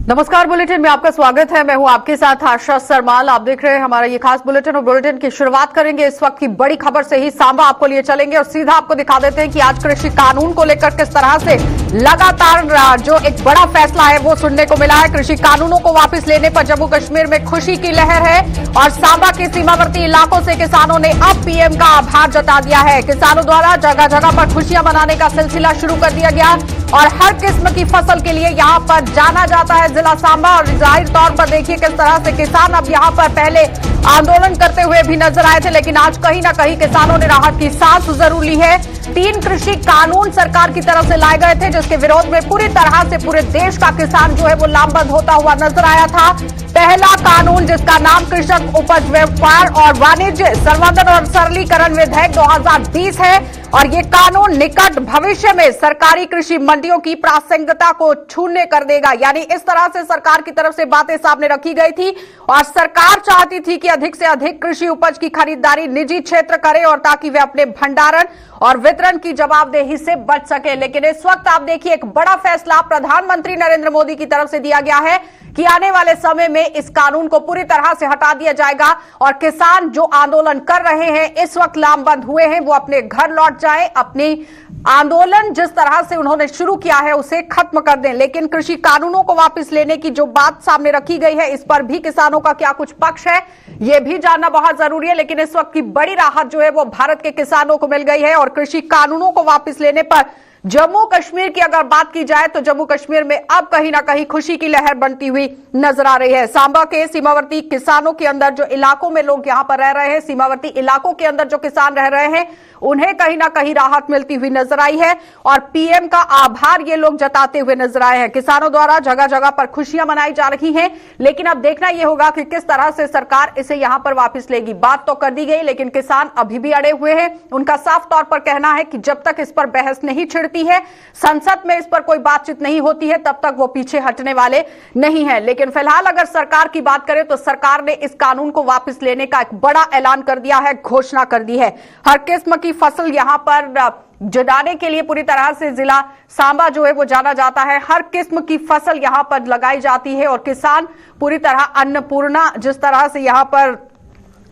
नमस्कार, बुलेटिन में आपका स्वागत है। मैं हूं आपके साथ आशा सरमाल। आप देख रहे हैं हमारा ये खास बुलेटिन और बुलेटिन की शुरुआत करेंगे इस वक्त की बड़ी खबर से ही। सांबा आपको लिए चलेंगे और सीधा आपको दिखा देते हैं कि आज कृषि कानून को लेकर किस तरह से लगातार जो एक बड़ा फैसला है वो सुनने को मिला है। कृषि कानूनों को वापस लेने पर जम्मू कश्मीर में खुशी की लहर है और सांबा के सीमावर्ती इलाकों से किसानों ने अब पीएम का आभार जता दिया है। किसानों द्वारा जगह जगह पर खुशियां मनाने का सिलसिला शुरू कर दिया गया और हर किस्म की फसल के लिए यहां पर जाना जाता है जिला सांबा। और जाहिर तौर पर देखिए किस तरह से किसान अब यहां पर पहले आंदोलन करते हुए भी नजर आए थे, लेकिन आज कहीं ना कहीं किसानों ने राहत की सांस जरूर ली है। 3 कृषि कानून सरकार की तरफ से लाए गए थे जिसके विरोध में पूरी तरह से पूरे देश का किसान जो है वो लामबंद होता हुआ नजर आया था। पहला कानून जिसका नाम कृषक उपज व्यापार और वाणिज्य संवर्धन और सरलीकरण विधेयक 2020 है और ये कानून निकट भविष्य में सरकारी कृषि मंडियों की प्रासंगिकता को छूने कर देगा। यानी इस तरह से सरकार की तरफ से बातें सामने रखी गई थी और सरकार चाहती थी कि अधिक से अधिक कृषि उपज की खरीदारी निजी क्षेत्र करे और ताकि वे अपने भंडारण और वितरण की जवाबदेही से बच सके। लेकिन इस वक्त आप देखिए एक बड़ा फैसला प्रधानमंत्री नरेंद्र मोदी की तरफ से दिया गया है कि आने वाले समय में इस कानून को पूरी तरह से हटा दिया जाएगा और किसान जो आंदोलन कर रहे हैं, इस वक्त लामबंद हुए हैं, वो अपने घर लौट जाएं, अपनी आंदोलन जिस तरह से उन्होंने शुरू किया है उसे खत्म कर दें। लेकिन कृषि कानूनों को वापस लेने की जो बात सामने रखी गई है, इस पर भी किसानों का क्या कुछ पक्ष है यह भी जानना बहुत जरूरी है। लेकिन इस वक्त की बड़ी राहत जो है वो भारत के किसानों को मिल गई है और कृषि कानूनों को वापस लेने पर जम्मू कश्मीर की अगर बात की जाए तो जम्मू कश्मीर में अब कहीं ना कहीं खुशी की लहर बनती हुई नजर आ रही है। सांबा के सीमावर्ती किसानों के अंदर जो इलाकों में लोग यहां पर रह रहे हैं, सीमावर्ती इलाकों के अंदर जो किसान रह रहे हैं, उन्हें कहीं ना कहीं राहत मिलती हुई नजर आई है और पीएम का आभार ये लोग जताते हुए नजर आए हैं। किसानों द्वारा जगह जगह पर खुशियां मनाई जा रही हैं, लेकिन अब देखना यह होगा कि किस तरह से सरकार इसे यहां पर वापस लेगी। बात तो कर दी गई, लेकिन किसान अभी भी अड़े हुए हैं। उनका साफ तौर पर कहना है कि जब तक इस पर बहस नहीं छिड़ती है, संसद में इस पर कोई बातचीत नहीं होती है, तब तक वो पीछे हटने वाले नहीं है। लेकिन फिलहाल अगर सरकार की बात करें तो सरकार ने इस कानून को वापस लेने का एक बड़ा ऐलान कर दिया है, घोषणा कर दी है। हर किस्म की फसल यहां पर जुटाने के लिए पूरी तरह से जिला सांबा जो है वो जाना जाता है। हर किस्म की फसल यहां पर लगाई जाती है और किसान पूरी तरह अन्नपूर्णा जिस तरह से यहां पर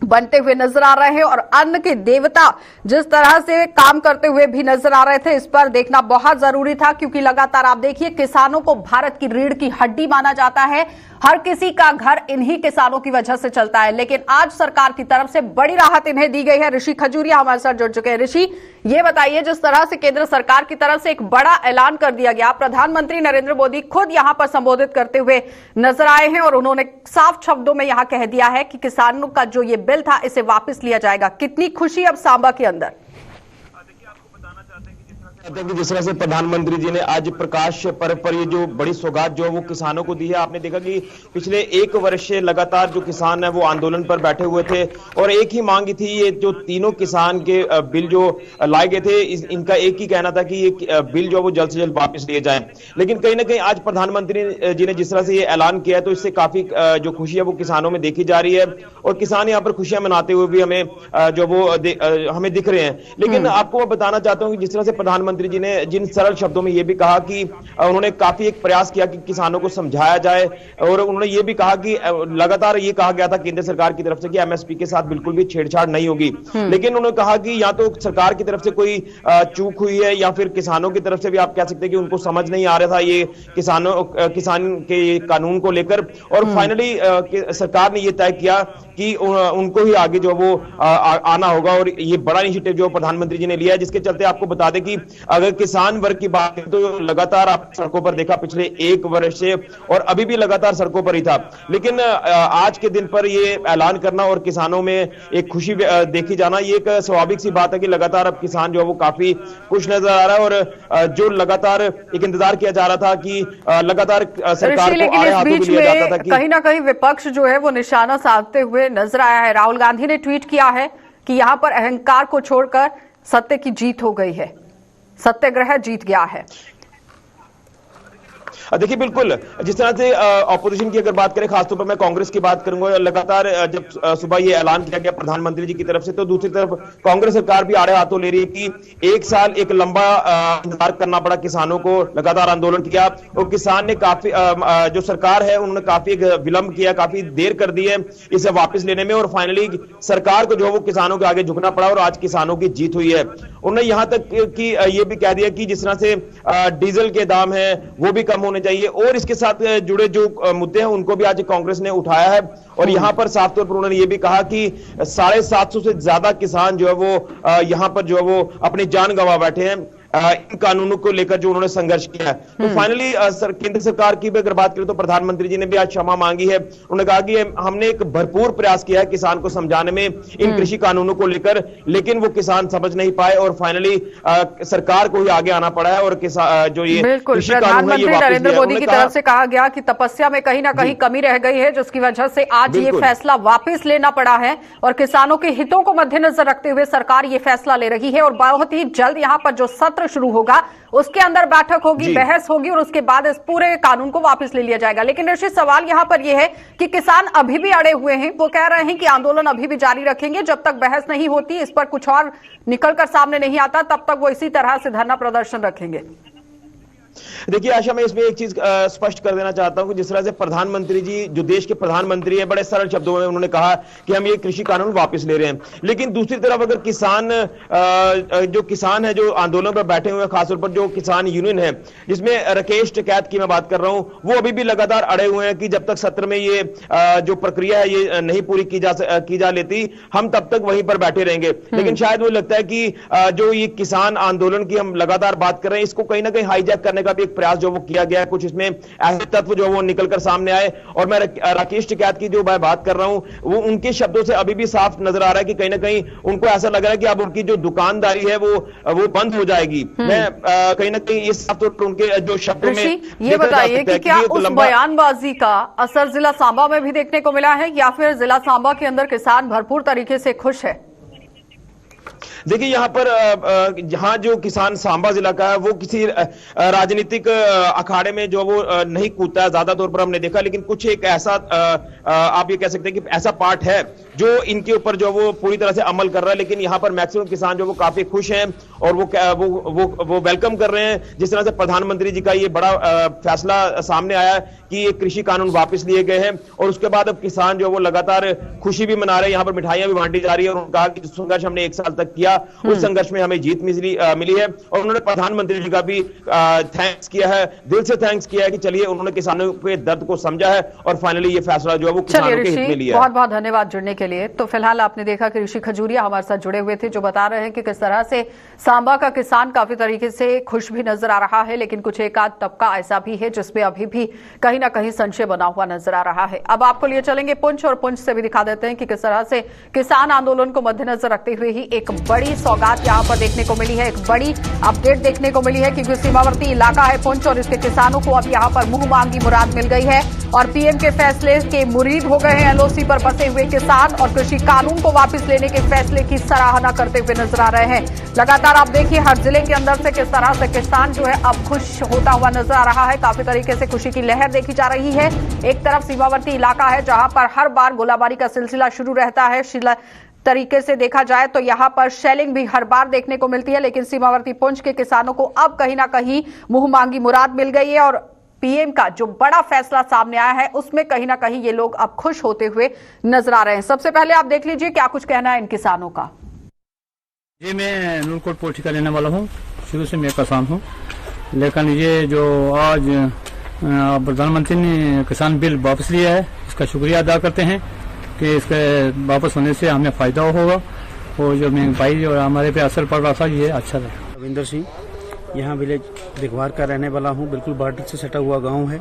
बनते हुए नजर आ रहे हैं और अन्न के देवता जिस तरह से काम करते हुए भी नजर आ रहे थे, इस पर देखना बहुत जरूरी था क्योंकि लगातार आप देखिए किसानों को भारत की रीढ़ की हड्डी माना जाता है। हर किसी का घर इन्हीं किसानों की वजह से चलता है। लेकिन आज सरकार की तरफ से बड़ी राहत इन्हें दी गई है। ऋषि खजूरिया हमारे साथ जुड़ चुके हैं। ऋषि, ये बताइए, जिस तरह से केंद्र सरकार की तरफ से एक बड़ा ऐलान कर दिया गया, प्रधानमंत्री नरेंद्र मोदी खुद यहां पर संबोधित करते हुए नजर आए हैं और उन्होंने साफ शब्दों में यहां कह दिया है कि किसानों का जो ये बिल था इसे वापस लिया जाएगा। कितनी खुशी अब सांबा के अंदर? जिस तरह से प्रधानमंत्री जी ने आज प्रकाश पर्व पर ये जो बड़ी सौगात जो है वो किसानों को दी है। आपने देखा कि पिछले 1 वर्ष से लगातार जो किसान है वो आंदोलन पर बैठे हुए थे और एक ही मांग थी, ये जो तीनों किसान के बिल जो लाए गए थे, इनका एक ही कहना था कि ये बिल जो है वो जल्द से जल्द वापस लिए जाए। लेकिन कहीं ना कहीं आज प्रधानमंत्री जी ने जिस तरह से ये ऐलान किया है तो इससे काफी जो खुशी है वो किसानों में देखी जा रही है और किसान यहाँ पर खुशियां मनाते हुए भी हमें जो वो हमें दिख रहे हैं। लेकिन आपको मैं बताना चाहता हूँ कि जिस तरह से प्रधानमंत्री जी ने जिन सरल शब्दों में यह भी कहा कि उन्होंने काफी एक प्रयास किया कि किसानों को समझाया जाए और उन्होंने ये भी कहा कि लगातार ये कहा गया था केंद्र सरकार की तरफ से कि एमएसपी के साथ बिल्कुल भी छेड़छाड़ नहीं होगी। लेकिन उन्होंने कहा कि या तो सरकार की तरफ से कोई चूक हुई है या फिर किसानों की तरफ से भी आप कह सकते हैं कि उनको समझ नहीं आ रहा था ये किसान के कानून को लेकर। और फाइनली सरकार ने यह तय किया कि उनको ही आगे जो वो आना होगा और ये बड़ा इनिशिएटिव जो प्रधानमंत्री जी ने लिया है, जिसके चलते आपको बता दें कि अगर किसान वर्ग की बात करें तो लगातार आप सड़कों पर देखा पिछले 1 वर्ष से और अभी भी लगातार सड़कों पर ही था। लेकिन आज के दिन पर ये ऐलान करना और किसानों में एक खुशी देखी जाना, ये एक स्वाभाविक सी बात है कि लगातार अब किसान जो है वो काफी खुश नजर आ रहा है। और जो लगातार एक इंतजार किया जा रहा था कि लगातार सरकार को आड़े हाथों में लिया जाता था कि कहीं ना कहीं विपक्ष जो है वो निशाना साधते हुए नजर आया है। राहुल गांधी ने ट्वीट किया है कि यहां पर अहंकार को छोड़कर सत्य की जीत हो गई है, सत्याग्रह जीत गया है। देखिए बिल्कुल, जिस तरह से ऑपोजिशन की अगर बात करें, खासतौर पर मैं कांग्रेस की बात करूंगा, लगातार जब सुबह ये ऐलान किया गया प्रधानमंत्री जी की तरफ से, तो दूसरी तरफ कांग्रेस सरकार भी आड़े हाथों ले रही है कि एक साल एक लंबा इंतजार करना पड़ा किसानों को, लगातार आंदोलन किया और किसान ने काफी जो सरकार है उन्होंने काफी विलंब किया, काफी देर कर दी है इसे वापस लेने में और फाइनली सरकार को जो वो किसानों के आगे झुकना पड़ा और आज किसानों की जीत हुई है। उन्होंने यहां तक कि ये भी कह दिया कि जिस तरह से डीजल के दाम है वो भी कम होने चाहिए और इसके साथ जुड़े जो मुद्दे हैं उनको भी आज कांग्रेस ने उठाया है और यहां पर साफ तौर पर उन्होंने ये भी कहा कि 750 से ज्यादा किसान जो है वो यहां पर जो है वो अपनी जान गंवा बैठे हैं इन कानूनों को लेकर जो उन्होंने संघर्ष किया है। तो फाइनली केंद्र सरकार की भी अगर बात करें तो प्रधानमंत्री जी ने भी आज क्षमा मांगी है। उन्होंने कहा कि हमने एक भरपूर प्रयास किया है किसान को समझाने में इन कृषि कानूनों को लेकर, लेकिन वो किसान समझ नहीं पाए और फाइनली सरकार को ही आगे आना पड़ा है और जो ये कृषि कानून है ये वापस नरेंद्र मोदी की तरफ से कहा गया कि तपस्या में कहीं ना कहीं कमी रह गई है, जिसकी वजह से आज ये फैसला वापस लेना पड़ा है और किसानों के हितों को मद्देनजर रखते हुए सरकार ये फैसला ले रही है और बहुत ही जल्द यहां पर जो सत्र शुरू होगा उसके अंदर बैठक होगी, बहस होगी और उसके बाद इस पूरे कानून को वापस ले लिया जाएगा। लेकिन ऋषि, सवाल यहां पर यह है कि किसान अभी भी अड़े हुए हैं, वो कह रहे हैं कि आंदोलन अभी भी जारी रखेंगे जब तक बहस नहीं होती, इस पर कुछ और निकलकर सामने नहीं आता, तब तक वो इसी तरह से धरना प्रदर्शन रखेंगे। देखिए आशा, मैं इसमें एक चीज स्पष्ट कर देना चाहता हूं कि जिस तरह से प्रधानमंत्री जी जो देश के प्रधानमंत्री है बड़े सरल शब्दों में उन्होंने कहा कि हम ये कृषि कानून वापस ले रहे हैं, लेकिन दूसरी तरफ अगर किसान है जो आंदोलन पर बैठे हुए हैं, खासतौर पर जो किसान यूनियन है जिसमें राकेश टिकैत की मैं बात कर रहा हूं, वो अभी भी लगातार अड़े हुए हैं कि जब तक सत्र में ये जो प्रक्रिया है ये नहीं पूरी की जा लेती हम तब तक वहीं पर बैठे रहेंगे। लेकिन शायद मुझे लगता है कि जो ये किसान आंदोलन की हम लगातार बात कर रहे हैं इसको कहीं ना कहीं हाईजैक करने का भी एक प्रयास जो वो किया गया है, कुछ इसमें ऐसे तत्व जो वो निकलकर सामने आए और मैं राकेश टिकैत की जो मैं बात कर रहा हूं वो उनके शब्दों से अभी भी साफ नजर आ रहा है कि कहीं ना कहीं उनको ऐसा लग रहा है कि अब उनकी जो दुकानदारी है वो बंद हो जाएगी। मैं कहीं ना कहीं इस साफ तौर पर उनके जो शब्दों में ये बताइए कि क्या उस बयानबाजी का असर जिला सांबा में भी देखने को मिला है या फिर जिला सांबा के अंदर किसान भरपूर तरीके से खुश है? देखिए यहाँ पर जहां जो किसान सांबा जिला का है वो किसी राजनीतिक अखाड़े में जो वो नहीं कूदता है ज्यादा तौर पर हमने देखा, लेकिन कुछ एक ऐसा आप ये कह सकते हैं कि ऐसा पार्ट है जो इनके ऊपर जो वो पूरी तरह से अमल कर रहा है। लेकिन यहाँ पर मैक्सिमम किसान जो वो काफी खुश हैं और वो वेलकम कर रहे हैं जिस तरह से प्रधानमंत्री जी का ये बड़ा फैसला सामने आया कि ये कृषि कानून वापस लिए गए हैं और उसके बाद अब किसान जो वो लगातार खुशी भी मना रहे हैं, यहाँ पर मिठाइयां भी बांटी जा रही है और उन्होंने कहा कि जिस संघर्ष हमने एक साल तक किया उस संघर्ष में हमें जीत मिली है और उन्होंने प्रधानमंत्री जी का भी थैंक्स किया है, दिल से थैंक्स किया है कि चलिए उन्होंने किसानों के दर्द को समझा है और फाइनली ये फैसला जो है वो किसानों के हित में लिया है। बहुत बहुत धन्यवाद जुड़ने के लिए। तो फिलहाल आपने देखा कि ऋषि खजूरिया हमारे साथ जुड़े हुए थे जो बता रहे हैं कि किस तरह से सांबा का किसान काफी तरीके से खुश भी नजर आ रहा है, लेकिन कुछ एक आध तबका ऐसा भी है जिसमें अभी भी कहीं ना कहीं संशय बना हुआ नजर आ रहा है। अब आपको लिए चलेंगे पुंछ और पुंछ से भी दिखा देते हैं कि किस तरह से किसान आंदोलन को मद्देनजर रखते हुए ही एक बड़ी सौगात यहां पर देखने को मिली है, एक बड़ी अपडेट देखने को मिली है क्योंकि सीमावर्ती इलाका है पुंछ और इसके किसानों को अब यहां पर मुंह मांगी मुराद मिल गई है और पीएम के फैसले के मुरीद हो गए हैं एलओसी पर बसे हुए किसान और कृषि कानून को वापस लेने के फैसले की सराहना करते हुए नजर आ रहे हैं। लगातार आप देखिए हर जिले के अंदर से किस तरह से किसान जो है अब खुश होता हुआ नजर आ रहा है, काफी तरीके से खुशी की लहर देखी जा रही है। एक तरफ सीमावर्ती इलाका है जहां पर हर बार गोलाबारी का सिलसिला शुरू रहता है, तरीके से देखा जाए तो यहां पर शेलिंग भी हर बार देखने को मिलती है, लेकिन सीमावर्ती पुंछ के किसानों को अब कहीं ना कहीं मुंह मांगी मुराद मिल गई है और पीएम का जो बड़ा फैसला सामने आया है उसमें कहीं ना कहीं ये लोग अब खुश होते हुए नजर आ रहे हैं। सबसे पहले आप देख लीजिए क्या कुछ कहना है इन किसानों का। जी मैं नूरकोट पोल्ट्री का रहने वाला हूँ, शुरू से मैं किसान हूँ, लेकिन ये जो आज प्रधानमंत्री ने किसान बिल वापस लिया है इसका शुक्रिया अदा करते हैं कि इसके वापस होने से हमें फायदा होगा और जो महंगाई और हमारे पे असर पड़ रहा था ये अच्छा रहा। रविंदर सिंह, यहाँ विलेज दिघवार का रहने वाला हूँ, बिल्कुल बॉर्डर से सटा हुआ गांव है।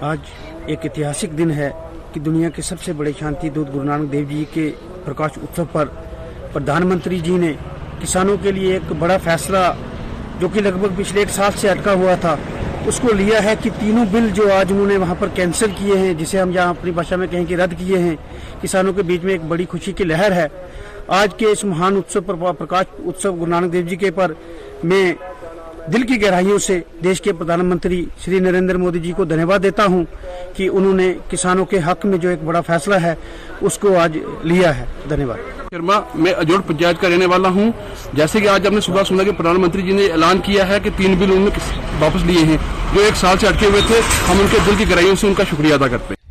आज एक ऐतिहासिक दिन है कि दुनिया के सबसे बड़े शांति दूत गुरु नानक देव जी के प्रकाश उत्सव पर प्रधानमंत्री जी ने किसानों के लिए एक बड़ा फैसला जो कि लगभग पिछले 1 साल से अटका हुआ था उसको लिया है कि तीनों बिल जो आज उन्होंने वहाँ पर कैंसिल किए हैं, जिसे हम यहाँ अपनी भाषा में कहें कि रद्द किए हैं, किसानों के बीच में एक बड़ी खुशी की लहर है। आज के इस महान उत्सव पर प्रकाश उत्सव गुरु नानक देव जी के पर मैं दिल की गहराइयों से देश के प्रधानमंत्री श्री नरेंद्र मोदी जी को धन्यवाद देता हूं कि उन्होंने किसानों के हक में जो एक बड़ा फैसला है उसको आज लिया है। धन्यवाद। शर्मा, मैं अजोड़ पंचायत का रहने वाला हूं। जैसे कि आज हमने सुबह सुना कि प्रधानमंत्री जी ने ऐलान किया है कि 3 बिल उन्होंने वापस लिए हैं जो 1 साल से अटके हुए थे। हम उनके दिल की गहराइयों से उनका शुक्रिया अदा करते हैं।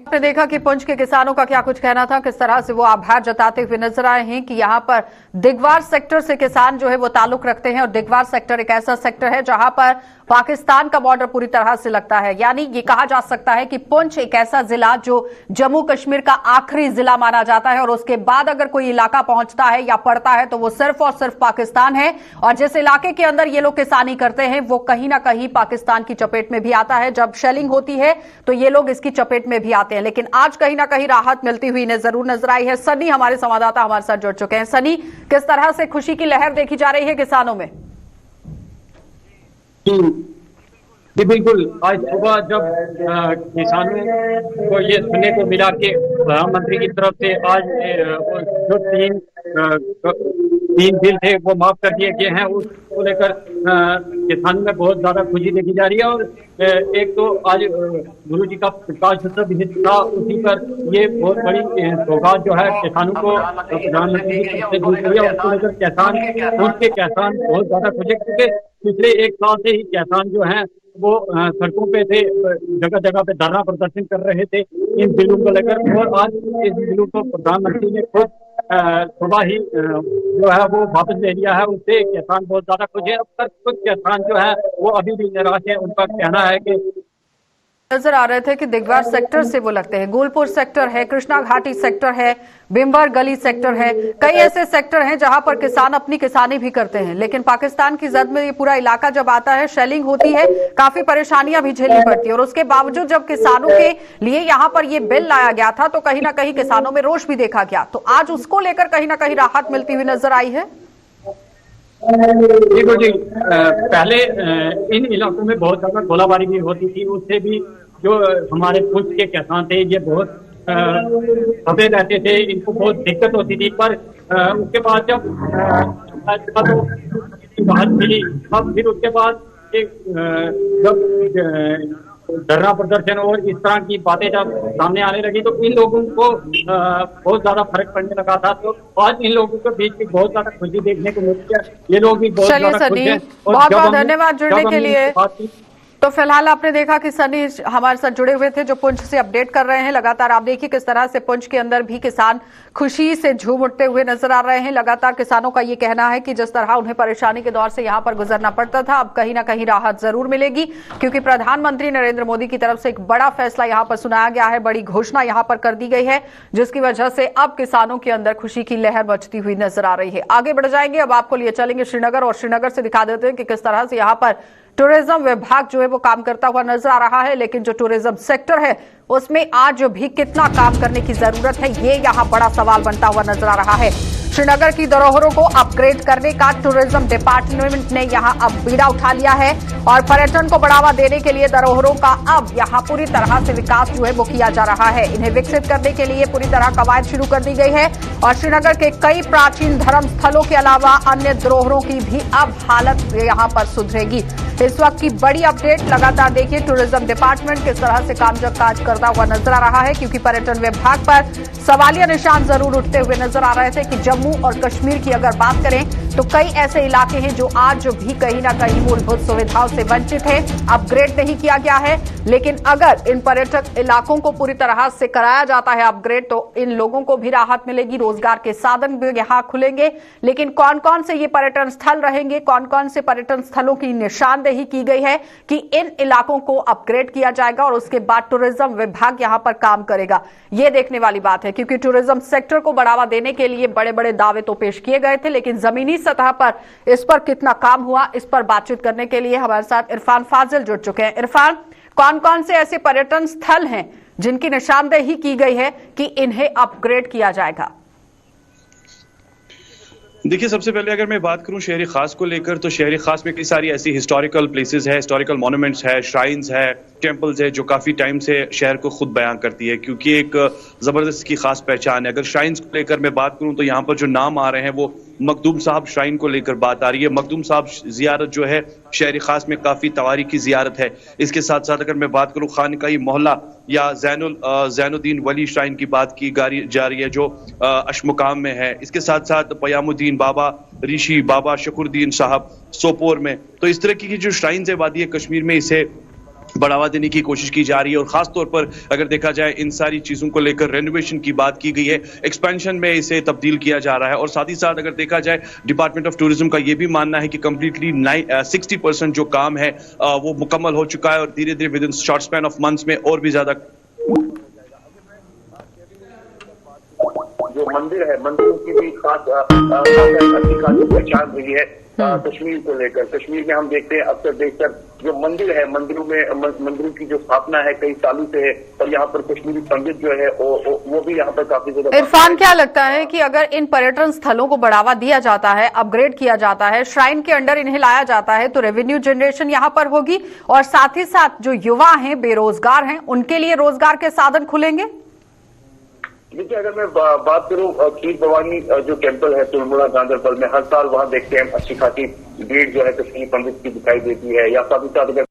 आपने देखा कि पुंछ के किसानों का क्या कुछ कहना था, किस तरह से वो आभार जताते हुए नजर आए हैं कि यहां पर दिगवार सेक्टर से किसान जो है वो ताल्लुक रखते हैं और दिगवार सेक्टर एक ऐसा सेक्टर है जहां पर पाकिस्तान का बॉर्डर पूरी तरह से लगता है। यानी ये कहा जा सकता है कि पुंछ एक ऐसा जिला जो जम्मू कश्मीर का आखिरी जिला माना जाता है और उसके बाद अगर कोई इलाका पहुंचता है या पड़ता है तो वो सिर्फ और सिर्फ पाकिस्तान है। और जिस इलाके के अंदर ये लोग किसानी करते हैं वो कहीं ना कहीं पाकिस्तान की चपेट में भी आता है। जब शेलिंग होती है तो ये लोग इसकी चपेट में भी आते हैं, लेकिन आज कहीं ना कहीं राहत मिलती हुई जरूर नजर आई है। सनी हमारे संवाददाता हमारे साथ जुड़ चुके हैं। सनी, किस तरह से खुशी की लहर देखी जा रही है किसानों में? जी बिल्कुल, आज सुबह जब किसानों को ये सुनने को मिला कि प्रधानमंत्री की तरफ से आज जो 3 बिल थे वो माफ कर दिए गए हैं, उसको लेकर किसानों में बहुत ज्यादा खुशी देखी जा रही है। और एक तो आज गुरु जी का प्रकाश उत्सव था, उसी पर ये बहुत बड़ी सौगात जो है किसानों को प्रधानमंत्री की तरफ से दी गई है। उसको लेकर किसान बहुत ज्यादा खुश है क्योंकि पिछले 1 साल से ही किसान जो है वो सड़कों पे थे, जगह जगह पे धरना प्रदर्शन कर रहे थे इन बिलों को लेकर। और आज इस बिलों को प्रधानमंत्री ने खुद सुबह ही जो है वो वापस ले लिया है। उससे किसान बहुत ज्यादा खुश है। अब तक कुछ किसान जो है वो अभी भी निराश है। उनका कहना है कि नजर आ रहे थे कि दिगवार सेक्टर से वो लगते हैं, गुलपुर सेक्टर है, कृष्णा घाटी सेक्टर है, बिम्बर गली सेक्टर है, कई ऐसे सेक्टर हैं जहां पर किसान अपनी किसानी भी करते हैं। लेकिन पाकिस्तान की जद में ये पूरा इलाका जब आता है, शेलिंग होती है, काफी परेशानियां भी झेलनी पड़ती है। और उसके बावजूद जब किसानों के लिए यहाँ पर ये बिल लाया गया था तो कहीं ना कहीं किसानों में रोष भी देखा गया। तो आज उसको लेकर कहीं ना कहीं राहत मिलती हुई नजर आई है। देखो जी, पहले इन इलाकों में बहुत ज्यादा गोलाबारी भी होती थी। उससे भी जो हमारे पुंछ के किसान थे ये बहुत दबे रहते थे, इनको बहुत दिक्कत होती थी। पर उसके बाद जब बात मिली, अब फिर उसके बाद जब धरना प्रदर्शन और इस तरह की बातें जब सामने आने लगी तो इन लोगों को बहुत ज्यादा फर्क पड़ने लगा था। तो आज इन लोगों के बीच भी बहुत ज्यादा खुशी देखने को मिलती है। ये लोग भी बहुत ज्यादा खुश हैं। बहुत बहुत धन्यवाद जुड़ने के लिए। तो फिलहाल आपने देखा कि सनी हमारे साथ जुड़े हुए थे जो पुंछ से अपडेट कर रहे हैं। लगातार आप देखिए किस तरह से पुंछ के अंदर भी किसान खुशी से झूम उठते हुए नजर आ रहे हैं। लगातार किसानों का ये कहना है कि जिस तरह उन्हें परेशानी के दौर से यहां पर गुजरना पड़ता था, अब कहीं ना कहीं राहत जरूर मिलेगी क्योंकि प्रधानमंत्री नरेंद्र मोदी की तरफ से एक बड़ा फैसला यहां पर सुनाया गया है, बड़ी घोषणा यहां पर कर दी गई है, जिसकी वजह से अब किसानों के अंदर खुशी की लहर मचती हुई नजर आ रही है। आगे बढ़ जाएंगे, अब आपको लिए चलेंगे श्रीनगर और श्रीनगर से दिखा देते हैं कि किस तरह से यहाँ पर टूरिज्म विभाग जो है वो काम करता हुआ नजर आ रहा है। लेकिन जो टूरिज्म सेक्टर है उसमें आज भी कितना काम करने की जरूरत है, ये यहाँ बड़ा सवाल बनता हुआ नजर आ रहा है। श्रीनगर की धरोहरों को अपग्रेड करने का टूरिज्म डिपार्टमेंट ने यहाँ अब बीड़ा उठा लिया है और पर्यटन को बढ़ावा देने के लिए धरोहरों का अब यहाँ पूरी तरह से विकास जो है वो किया जा रहा है। इन्हें विकसित करने के लिए पूरी तरह कवायद शुरू कर दी गई है और श्रीनगर के कई प्राचीन धर्म स्थलों के अलावा अन्य धरोहरों की भी अब हालत यहाँ पर सुधरेगी। इस वक्त की बड़ी अपडेट लगातार देखिए, टूरिज्म डिपार्टमेंट किस तरह से कामकाज करता हुआ नजर आ रहा है क्योंकि पर्यटन विभाग पर सवालिया निशान जरूर उठते हुए नजर आ रहे थे कि जम्मू और कश्मीर की अगर बात करें तो कई ऐसे इलाके हैं जो आज भी कहीं ना कहीं मूलभूत सुविधाओं से वंचित है, अपग्रेड नहीं किया गया है। लेकिन अगर इन पर्यटक इलाकों को पूरी तरह से कराया जाता है अपग्रेड तो इन लोगों को भी राहत मिलेगी, रोजगार के साधन भी यहाँ खुलेंगे। लेकिन कौन कौन से ये पर्यटन स्थल रहेंगे, कौन कौन से पर्यटन स्थलों की निशानदेही की गई है कि इन इलाकों को अपग्रेड किया जाएगा और उसके बाद टूरिज्म विभाग यहाँ पर काम करेगा, ये देखने वाली बात है क्योंकि टूरिज्म सेक्टर को बढ़ावा देने के लिए बड़े बड़े दावे तो पेश किए गए थे, लेकिन जमीनी सतह पर इस पर कितना काम हुआ, इस पर बातचीत करने के लिए हमारे साथ इरफान फाजिल जुड़ चुके हैं। इरफान, कौन कौन से ऐसे पर्यटन स्थल हैं जिनकी निशानदेही की गई है कि इन्हें अपग्रेड किया जाएगा? देखिए, सबसे पहले अगर मैं बात करूं शहरी खास को लेकर तो शहरी खास में कई सारी ऐसी हिस्टोरिकल प्लेसेस है, हिस्टोरिकल मॉन्यूमेंट्स है, श्राइन्स है, टेम्पल्स है जो काफी टाइम से शहर को खुद बयां करती है क्योंकि एक जबरदस्त की खास पहचान है। अगर श्राइन्स को लेकर मैं बात करूं तो यहाँ पर जो नाम आ रहे हैं वो मखदूम साहब श्राइन को लेकर बात आ रही है। मखदूम साहब जियारत जो है शहर खास में काफी तवारीखी जियारत है। इसके साथ साथ अगर मैं बात करूं खानकाई मोहल्ला या जैनुद्दीन वली श्राइन की बात की जा रही है जो अशमुकाम में है। इसके साथ साथ पयामुद्दीन बाबा ऋषि बाबा शकरुद्दीन साहब सोपोर में। तो इस तरह की जो श्राइन्स है वादी कश्मीर में इसे बढ़ावा देने की कोशिश की जा रही है और खास तौर पर अगर देखा जाए इन सारी चीजों को लेकर रेनोवेशन की बात की गई है, एक्सपेंशन में इसे तब्दील किया जा रहा है। और साथ ही साथ अगर देखा जाए डिपार्टमेंट ऑफ टूरिज्म का यह भी मानना है कि कंप्लीटली 60% जो काम है वो मुकम्मल हो चुका है और धीरे धीरे with in short span of months में और भी ज्यादा जो मंदिर है, मंदिरों की भी खास अच्छी खासी पहचान हुई है कश्मीर को लेकर। कश्मीर में हम देखते हैं अक्सर देखकर जो मंदिर है, मंदिरों की जो स्थापना है कई सालों से है और यहाँ पर कश्मीरी पंडित जो है वो भी यहाँ पर काफी ज्यादा। इरफान, क्या लगता है कि अगर इन पर्यटन स्थलों को बढ़ावा दिया जाता है, अपग्रेड किया जाता है, श्राइन के अंडर इन्हें लाया जाता है तो रेवेन्यू जनरेशन यहाँ पर होगी और साथ ही साथ जो युवा हैं, बेरोजगार हैं, उनके लिए रोजगार के साधन खुलेंगे? देखिए, अगर मैं बात करूं खीर भवानी जो टेम्पल है तुलमुड़ा गांधरबल में, हर साल वहां देखते हैं अच्छी खासी भीड़ जो है कश्मीरी पंडित की दिखाई देती है। या साथ ही साथ अगर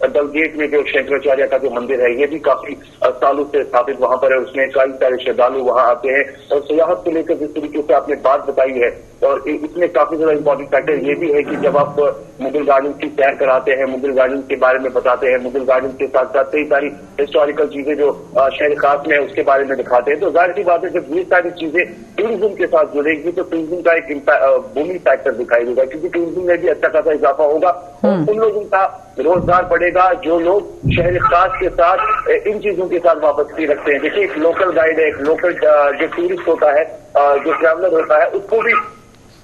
डल गेट में जो शंकराचार्य का जो मंदिर है ये भी काफी सालों से स्थापित वहां पर है, उसमें कई सारे श्रद्धालु वहां आते हैं। और सियाहत को लेकर जिस तरीके से आपने बात बताई है और इसमें काफी ज्यादा इंपॉर्टेंट फैक्टर ये भी है कि जब आप मुगल गार्डन की सैर कराते हैं, मुगल गार्डन के बारे में बताते हैं, मुगल गार्डन के साथ साथ कई सारी हिस्टोरिकल चीजें जो शहर खास में है उसके बारे में दिखाते हैं, तो जाहिर सी बात है जब ये सारी चीजें टूरिज्म के साथ जुड़ेगी तो टूरिज्म का एक बूमिंग फैक्टर दिखाई देगा, क्योंकि टूरिज्म में भी अच्छा खासा इजाफा होगा और उन लोगों का रोजगार बढ़ेगा जो लोग शहर खास के साथ इन चीजों के साथ वापसी रखते हैं। देखिए, एक लोकल गाइड है, एक लोकल जो टूरिस्ट होता है, जो ट्रैवलर होता है, उसको भी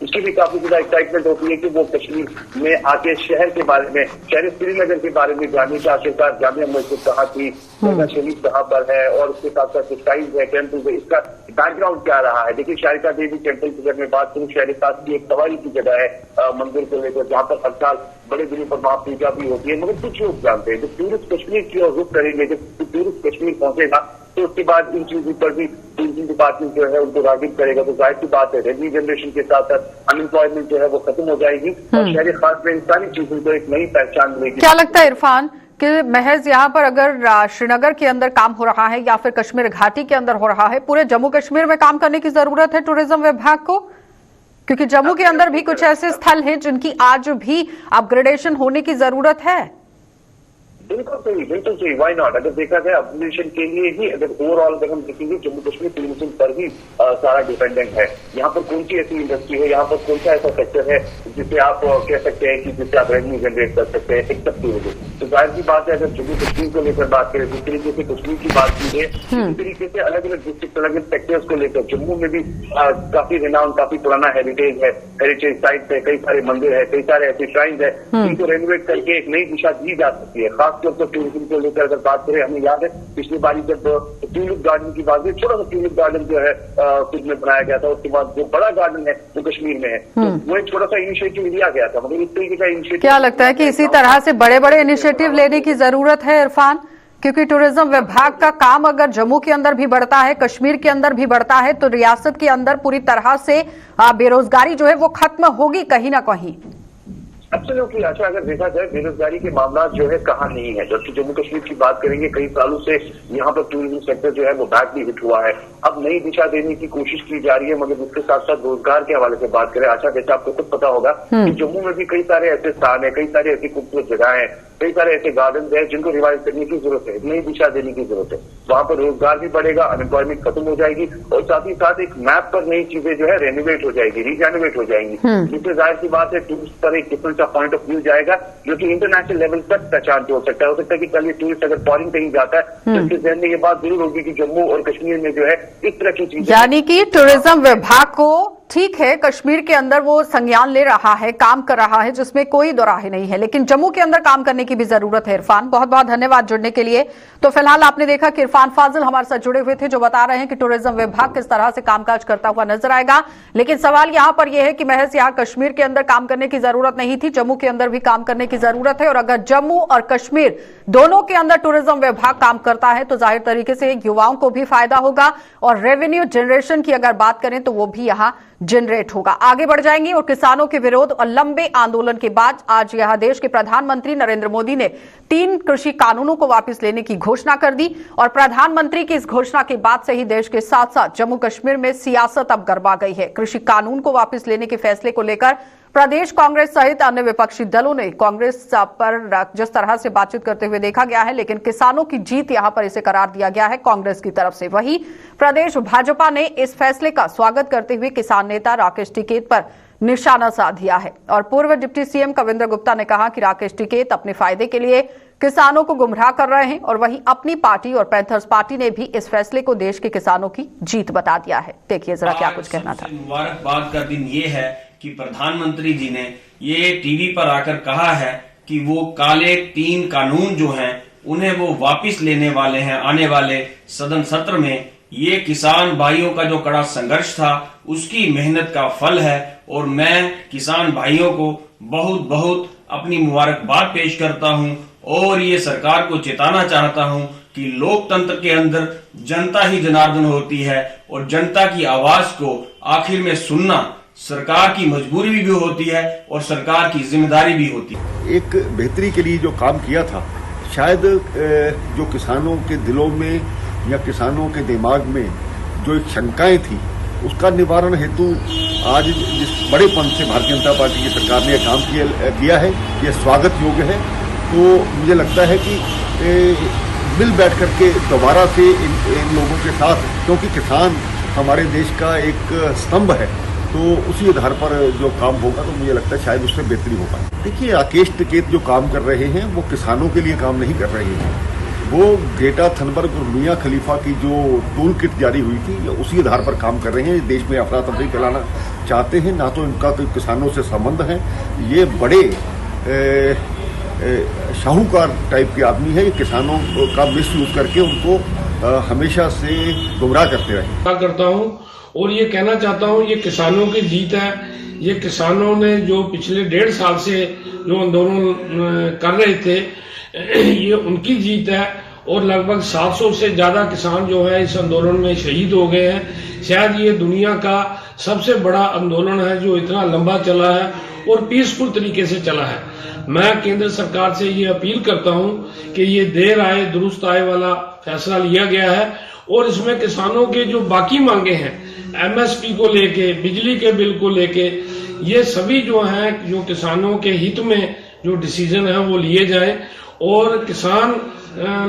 उसकी भी काफी ज्यादा एक्साइटमेंट होती है कि वो कश्मीर में आके शहर के बारे में, शहर श्रीनगर के बारे में जाने का। आखिरकार जामिया मस्जिद कहाँ थी, शरीफ कहाँ पर है और उसके साथ साथ स्टाइल है, टेम्पल है, इसका बैकग्राउंड क्या रहा है। देखिए, शारिका देवी टेम्पल की अगर मैं बात करूँ, शहर खास की एक सवारी की जगह है मंदिर को लेकर, जहाँ पर हर साल बड़े दिनों पर महापूजा भी होती है। मगर कुछ लोग जानते हैं जब टूरिस्ट कश्मीर की ओर रुख करेंगे, जब टूरिस्ट कश्मीर पहुंचेगा तो उसके बाद इन चीजों पर भी टूरिज्म डिपार्टमेंट जो है उनको रागिब करेगा। तो जाहिर सी बात है रेवेन्यू जनरेशन के साथ साथ अनएम्प्लॉयमेंट जो है वो खत्म हो जाएगी और शहर खास में इन सारी चीजों को एक नई पहचान मिलेगी। क्या लगता है इरफान कि महज यहाँ पर अगर श्रीनगर के अंदर काम हो रहा है या फिर कश्मीर घाटी के अंदर हो रहा है, पूरे जम्मू कश्मीर में काम करने की जरूरत है टूरिज्म विभाग को? क्योंकि जम्मू के अंदर भी कुछ ऐसे स्थल हैं जिनकी आज भी अपग्रेडेशन होने की जरूरत है। बिल्कुल सही, वाई नॉट। अगर देखा जाए अपग्रेडेशन के लिए ही, अगर ओवरऑल अगर हम देखेंगे जम्मू कश्मीर टूरिज्म पर ही सारा डिपेंडेंट है। यहाँ पर कौन सी ऐसी इंडस्ट्री है, यहाँ पर कौन सा ऐसा सेक्टर है जिससे आप कह सकते हैं कि जिससे आप रेवेन्यू जनरेट कर सकते हैं एक्सेप्ट टूरिज्म। तो जाहिर सी बात है, अगर जम्मू कश्मीर को लेकर बात करें, जिस तरीके से कश्मीर की बात की है, इसी तरीके से अलग अलग डिस्ट्रिक्ट, अलग अलग सेक्टर्स को लेकर जम्मू में भी काफी रिनाउन, काफी पुराना हेरिटेज है, हेरिटेज साइट है, कई सारे मंदिर है, कई सारे ऐसे श्राइन्स है जिनको रेनोवेट करके एक नई दिशा दी जा सकती है। खासतौर पर टूरिज्म को लेकर अगर बात करें, हमें याद है पिछली बार जब ट्यूलिप गार्डन की बात हुई, छोटा सा ट्यूलिप गार्डन जो है खुद में बनाया गया था, उसके बाद जो बड़ा गार्डन है वो कश्मीर में है, तो वो एक छोटा सा इनिशिएटिव लिया गया था। मगर इस तरीके का इनिशिएटिव, क्या लगता है कि इसी तरह से बड़े बड़े इनिशिएटिव लेने की जरूरत है इरफान? क्योंकि टूरिज्म विभाग का काम अगर जम्मू के अंदर भी बढ़ता है, कश्मीर के अंदर भी बढ़ता है, तो रियासत के अंदर पूरी तरह से बेरोजगारी जो है वो खत्म होगी कहीं ना कहीं। एब्सोल्युटली। अच्छा, अगर देखा जाए बेरोजगारी के मामला जो है कहाँ नहीं है, जबकि जम्मू कश्मीर की बात करेंगे कई सालों से यहाँ पर टूरिज्म सेक्टर जो है वो बैक भी हिट हुआ है। अब नई दिशा देने की कोशिश की जा रही है, मगर उसके साथ साथ रोजगार के हवाले से बात करें, अच्छा जैसे आपको खुद पता होगा कि जम्मू में भी कई सारे ऐसे स्थान है, कई सारे ऐसी खूबसूरत जगह है, कई सारे ऐसे गार्डन है जिनको रिवाइव करने की जरूरत है, नई दिशा देने की जरूरत है। वहां पर रोजगार भी बढ़ेगा, अनएम्प्लॉयमेंट खत्म हो जाएगी और साथ ही साथ एक मैप पर नई चीजें जो है रेनोवेट हो जाएगी, रीजेनोवेट हो जाएंगी, जिससे जाहिर सी बात है टूरिस्ट पर एक डिफरेंट सा पॉइंट ऑफ व्यू जाएगा जो कि इंटरनेशनल लेवल तक पहचान हो सकता है। हो सकता है कि कल ये टूरिस्ट अगर फॉरेन कहीं जाता है तो इसके जहन में ये बात जरूर होगी कि जम्मू और कश्मीर में जो है इस तरह की चीजें, यानी कि टूरिज्म विभाग को ठीक है कश्मीर के अंदर वो संज्ञान ले रहा है, काम कर रहा है, जिसमें कोई दो राह नहीं है, लेकिन जम्मू के अंदर काम करने की भी जरूरत है। इरफान, बहुत बहुत धन्यवाद जुड़ने के लिए। तो फिलहाल आपने देखा कि इरफान फाजिल हमारे साथ जुड़े हुए थे, जो बता रहे हैं कि टूरिज्म विभाग किस तरह से कामकाज करता हुआ नजर आएगा। लेकिन सवाल यहां पर यह है कि महज यहां कश्मीर के अंदर काम करने की जरूरत नहीं थी, जम्मू के अंदर भी काम करने की जरूरत है। और अगर जम्मू और कश्मीर दोनों के अंदर टूरिज्म विभाग काम करता है तो जाहिर तरीके से युवाओं को भी फायदा होगा और रेवेन्यू जनरेशन की अगर बात करें तो वो भी यहां जनरेट होगा। आगे बढ़ जाएंगे और किसानों के विरोध और लंबे आंदोलन के बाद आज यहां देश के प्रधानमंत्री नरेंद्र मोदी ने 3 कृषि कानूनों को वापस लेने की घोषणा कर दी और प्रधानमंत्री की इस घोषणा के बाद से ही देश के साथ साथ जम्मू कश्मीर में सियासत अब गरमा गई है। कृषि कानून को वापस लेने के फैसले को लेकर प्रदेश कांग्रेस सहित अन्य विपक्षी दलों ने कांग्रेस पर जिस तरह से बातचीत करते हुए देखा गया है, लेकिन किसानों की जीत यहां पर इसे करार दिया गया है कांग्रेस की तरफ से। वहीं प्रदेश भाजपा ने इस फैसले का स्वागत करते हुए किसान नेता राकेश टिकैत पर निशाना साध दिया है और पूर्व डिप्टी सीएम कविंद्र गुप्ता ने कहा कि राकेश टिकैत अपने फायदे के लिए किसानों को गुमराह कर रहे हैं और वहीं अपनी पार्टी और पैंथर्स पार्टी ने भी इस फैसले को देश के किसानों की जीत बता दिया है। देखिए जरा क्या कुछ कहना था। मुबारकबाद का दिन ये है कि प्रधानमंत्री जी ने ये टीवी पर आकर कहा है कि वो काले 3 कानून जो हैं उन्हें वो वापस लेने वाले हैं आने वाले सदन सत्र में। ये किसान भाइयों का जो कड़ा संघर्ष था उसकी मेहनत का फल है और मैं किसान भाइयों को बहुत बहुत अपनी मुबारकबाद पेश करता हूं और ये सरकार को चेताना चाहता हूं कि लोकतंत्र के अंदर जनता ही जनार्दन होती है और जनता की आवाज को आखिर में सुनना सरकार की मजबूरी भी होती है और सरकार की जिम्मेदारी भी होती है। एक बेहतरी के लिए जो काम किया था, शायद जो किसानों के दिलों में या किसानों के दिमाग में जो एक शंकाएं थी उसका निवारण हेतु आज जिस बड़ेपन से भारतीय जनता पार्टी की सरकार ने काम किया है, ये स्वागत योग्य है। तो मुझे लगता है कि मिल बैठ करके दोबारा से इन लोगों के साथ, क्योंकि किसान हमारे देश का एक स्तंभ है, तो उसी आधार पर जो काम होगा तो मुझे लगता है शायद उससे बेहतरी हो पाए। देखिए, राकेश टिकैत जो काम कर रहे हैं वो किसानों के लिए काम नहीं कर रहे हैं। वो ग्रेटा थनबर्ग और मियां खलीफा की जो टूल किट जारी हुई थी उसी आधार पर काम कर रहे हैं। देश में अफरा तफरी फैलाना चाहते हैं, ना तो इनका कोई किसानों से संबंध है। ये बड़े शाहूकार टाइप के आदमी है। ये किसानों का मिसयूज करके उनको हमेशा से गुमराह करते रहे। करता हूँ और ये कहना चाहता हूँ, ये किसानों की जीत है। ये किसानों ने जो पिछले 1.5 साल से जो आंदोलन कर रहे थे, ये उनकी जीत है और लगभग 700 से ज्यादा किसान जो है इस आंदोलन में शहीद हो गए हैं। शायद ये दुनिया का सबसे बड़ा आंदोलन है जो इतना लंबा चला है और पीसफुल तरीके से चला है। मैं केंद्र सरकार से ये अपील करता हूं कि ये देर आए दुरुस्त आए वाला फैसला लिया गया है और इसमें किसानों के जो बाकी मांगे हैं, एमएसपी को लेके, बिजली के बिल को लेके, ये सभी जो हैं जो किसानों के हित में जो डिसीजन है वो लिए जाए और किसान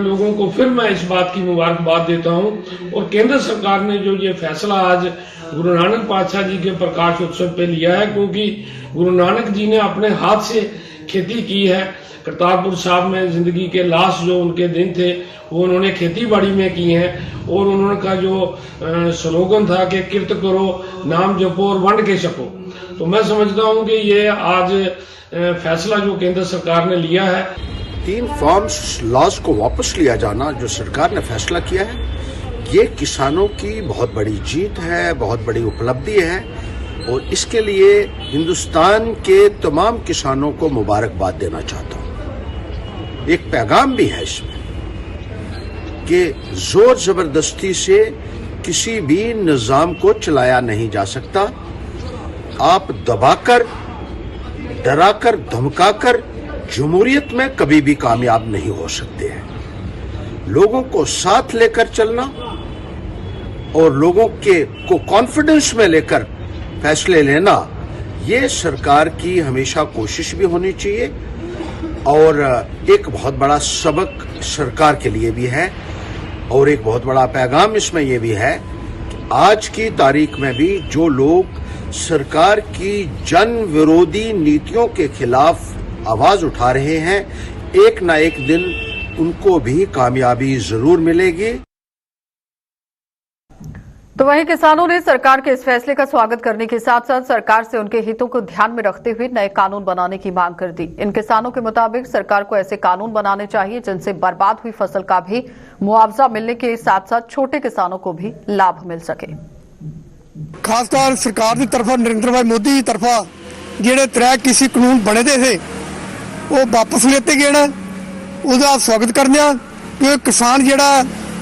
लोगों को फिर मैं इस बात की मुबारकबाद देता हूं। और केंद्र सरकार ने जो ये फैसला आज गुरु नानक पातशाह जी के प्रकाश उत्सव पे लिया है, क्योंकि गुरु नानक जी ने अपने हाथ से खेती की है। करतारपुर साहब में जिंदगी के लास्ट जो उनके दिन थे वो उन्होंने खेती बाड़ी में की है और उन्होंने का जो स्लोगन था कि किरत करो, नाम जपो और वंड के छपो। तो मैं समझता हूं कि ये आज फैसला जो केंद्र सरकार ने लिया है, 3 फार्म्स लॉज को वापस लिया जाना जो सरकार ने फैसला किया है, ये किसानों की बहुत बड़ी जीत है, बहुत बड़ी उपलब्धि है और इसके लिए हिंदुस्तान के तमाम किसानों को मुबारकबाद देना चाहता हूं। एक पैगाम भी है इसमें कि जोर जबरदस्ती से किसी भी निजाम को चलाया नहीं जा सकता। आप दबाकर, डराकर, धमकाकर जमहूरियत में कभी भी कामयाब नहीं हो सकते हैं। लोगों को साथ लेकर चलना और लोगों को कॉन्फिडेंस में लेकर फैसले लेना, ये सरकार की हमेशा कोशिश भी होनी चाहिए और एक बहुत बड़ा सबक सरकार के लिए भी है और एक बहुत बड़ा पैगाम इसमें यह भी है कि आज की तारीख में भी जो लोग सरकार की जन विरोधी नीतियों के खिलाफ आवाज उठा रहे हैं, एक ना एक दिन उनको भी कामयाबी जरूर मिलेगी। तो वहीं किसानों ने सरकार के इस फैसले का स्वागत करने के साथ साथ सरकार से उनके हितों को ध्यान में रखते हुए नए कानून बनाने की मांग कर दी। इन किसानों के मुताबिक सरकार को ऐसे कानून बनाने चाहिए जिनसे बर्बाद हुई फसल का भी मुआवजा मिलने के साथ साथ छोटे किसानों को भी लाभ मिल सके। खासकर सरकार की तरफा, नरेंद्र भाई मोदी की तरफा जेडे 3 कृषि कानून बने थे वो वापस लेते गए ना, उसका स्वागत करने कि किसान जेड़ा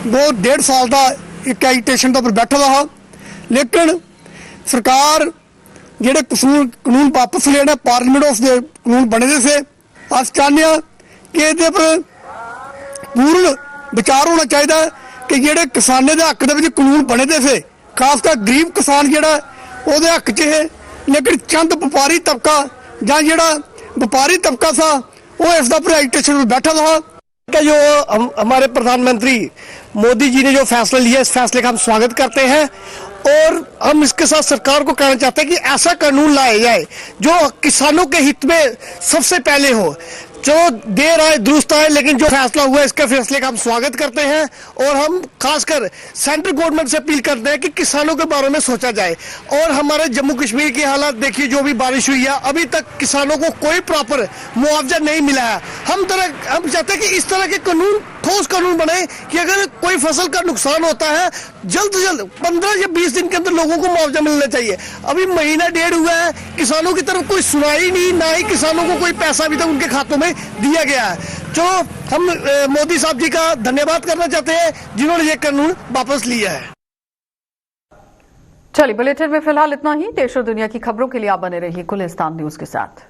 वो 1.5 साल का एक एजिटेशन के उपर बैठा रहा, लेकिन सरकार ਜਿਹੜੇ ਕਾਨੂੰਨ ਵਾਪਸ ਲੈਣਾ ਪਾਰਲੀਮੈਂਟ ਉਸ ਦੇ ਕਾਨੂੰਨ ਬਣੇ ਦੇ ਸੇ ਅਸੀਂ ਚਾਹੁੰਦੇ ਹਾਂ ਕਿ ਇਹਦੇ ਪਰ ਪੂਰਨ ਵਿਚਾਰ ਹੋਣਾ ਚਾਹੀਦਾ ਕਿ ਜਿਹੜੇ ਕਿਸਾਨਾਂ ਦੇ ਹੱਕ ਦੇ ਵਿੱਚ ਕਾਨੂੰਨ ਬਣੇ ਦੇ ਸੇ ਖਾਸ ਕਰ ਗਰੀਬ ਕਿਸਾਨ ਜਿਹੜਾ ਉਹਦੇ ਹੱਕ 'ਚ ਹੈ ਲੇਕਿਨ ਚੰਦ ਵਪਾਰੀ ਤਬਕਾ ਜਾਂ ਜਿਹੜਾ ਵਪਾरी तबका था वो इसका पर एजिटेशन में बैठा था कि जो हमारे प्रधानमंत्री मोदी जी ने जो फैसला लिया इस फैसले का हम स्वागत करते हैं और हम इसके साथ सरकार को कहना चाहते हैं कि ऐसा कानून लाया जाए जो किसानों के हित में सबसे पहले हो। जो देर आए दुरुस्त आए लेकिन जो फैसला हुआ इसके फैसले का हम स्वागत करते हैं और हम खासकर सेंट्रल गवर्नमेंट से अपील करते हैं कि किसानों के बारे में सोचा जाए। और हमारे जम्मू कश्मीर की हालात देखिए, जो भी बारिश हुई है अभी तक किसानों को कोई प्रॉपर मुआवजा नहीं मिला है। हम चाहते हैं कि इस तरह के कानून ठोस कानून बने कि अगर कोई फसल का नुकसान होता है जल्द से जल्द 15 या 20 दिन के अंदर लोगों को मुआवजा मिलना चाहिए। अभी महीना डेढ़ हुआ है, किसानों की तरफ कोई सुनाई नहीं, ना ही किसानों को कोई पैसा अभी तक उनके खातों में दिया गया है। जो हम मोदी साहब जी का धन्यवाद करना चाहते हैं जिन्होंने ये कानून वापस लिया है। चलिए बुलेटिन में फिलहाल इतना ही। देश और दुनिया की खबरों के लिए आप बने रहिए गुलिस्तान न्यूज के साथ।